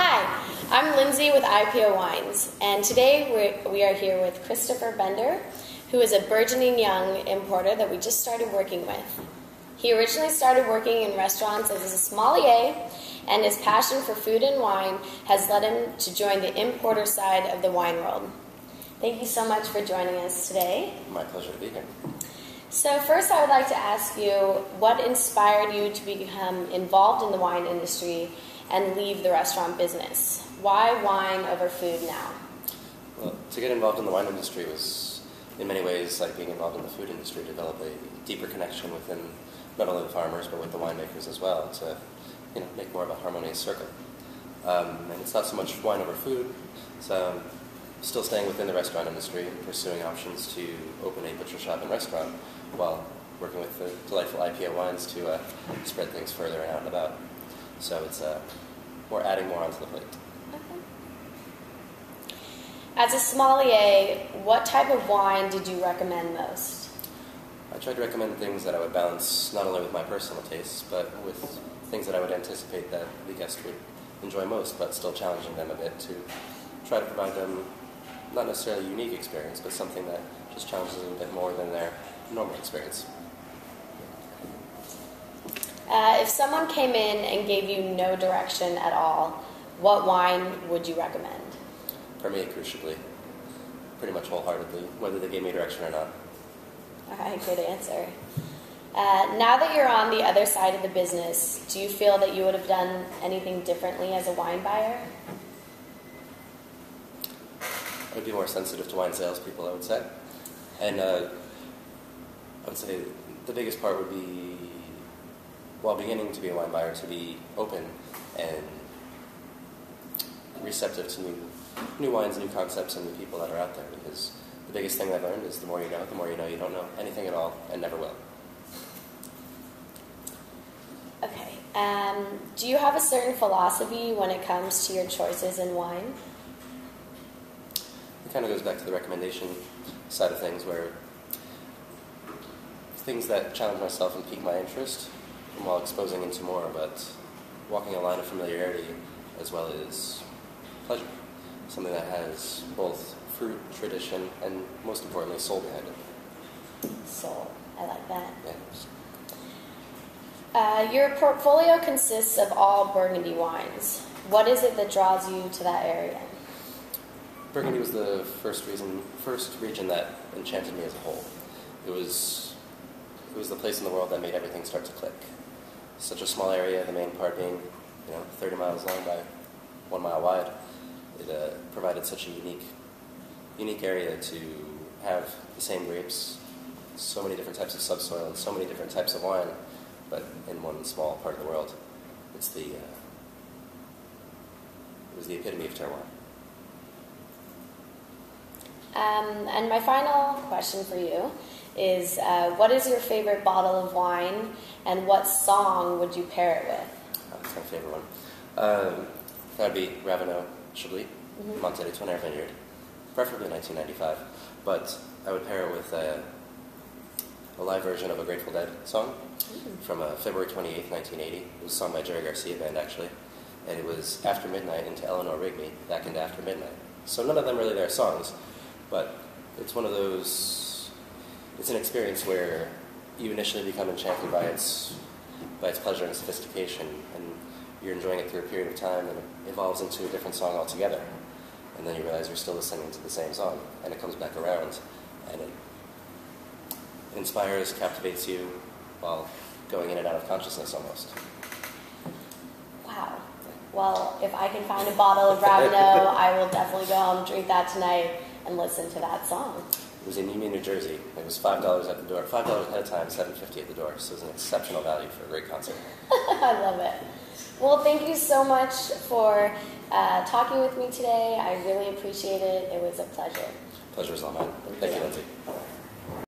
Hi, I'm Lindsay with IPO Wines, and today we are here with Christopher Bender, who is a burgeoning young importer that we just started working with. He originally started working in restaurants as a sommelier, and his passion for food and wine has led him to join the importer side of the wine world. Thank you so much for joining us today. My pleasure to be here. So first I would like to ask you, what inspired you to become involved in the wine industry and leave the restaurant business? Why wine over food now? Well, to get involved in the wine industry was, in many ways, like being involved in the food industry, to develop a deeper connection within not only the farmers, but with the winemakers as well, to make more of a harmonious circle. And it's not so much wine over food, so I'm still staying within the restaurant industry and pursuing options to open a butcher shop and restaurant while working with the delightful IPO wines to spread things further and out and about. So it's adding more onto the plate. Okay. As a sommelier, what type of wine did you recommend most? I tried to recommend things that I would balance not only with my personal tastes, but with things that I would anticipate that the guest would enjoy most, but still challenging them a bit to try to provide them not necessarily a unique experience, but something that just challenges them a bit more than their normal experience. If someone came in and gave you no direction at all, what wine would you recommend? For me, crucially, pretty much wholeheartedly, whether they gave me direction or not. All right, good answer. Now that you're on the other side of the business, do you feel that you would have done anything differently as a wine buyer? I would be more sensitive to wine salespeople, I would say. And I would say the biggest part would be, while beginning to be a wine buyer, to be open and receptive to new wines, new concepts, and new people that are out there. Because the biggest thing I've learned is the more you know you don't know anything at all and never will. Okay. Do you have a certain philosophy when it comes to your choices in wine? It kind of goes back to the recommendation side of things, where things that challenge myself and pique my interest while exposing into more, but walking a line of familiarity as well as pleasure. Something that has both fruit, tradition, and most importantly, soul behind it. Soul. I like that. Yeah. Your portfolio consists of all Burgundy wines. What is it that draws you to that area? Burgundy was the first region that enchanted me as a whole. It was the place in the world that made everything start to click. Such a small area, the main part being 30 miles long by 1 mile wide. It provided such a unique area to have the same grapes, so many different types of subsoil, and so many different types of wine, but in one small part of the world. It was the epitome of terroir. And my final question for you is, what is your favorite bottle of wine, and what song would you pair it with? That's my favorite one. That would be Raveneau Chablis, Monte de Tonnerre Vineyard, preferably 1995. But I would pair it with a live version of a Grateful Dead song from February 28th, 1980. It was sung by Jerry Garcia Band, actually. And it was After Midnight into Eleanor Rigby, back into After Midnight. So none of them really their songs, but it's one of those, it's an experience where you initially become enchanted by its pleasure and sophistication, and you're enjoying it through a period of time, and it evolves into a different song altogether. And then you realize you're still listening to the same song, and it comes back around, and it inspires, captivates you, while going in and out of consciousness almost. Wow. Well, if I can find a bottle of Raveneau, I will definitely go home, drink that tonight, and listen to that song. It was in Union, New Jersey. It was $5 at the door. $5 ahead of time, $7.50 at the door. So it was an exceptional value for a great concert. I love it. Well, thank you so much for talking with me today. I really appreciate it. It was a pleasure. Pleasure is all mine. Thank you, Lindsay.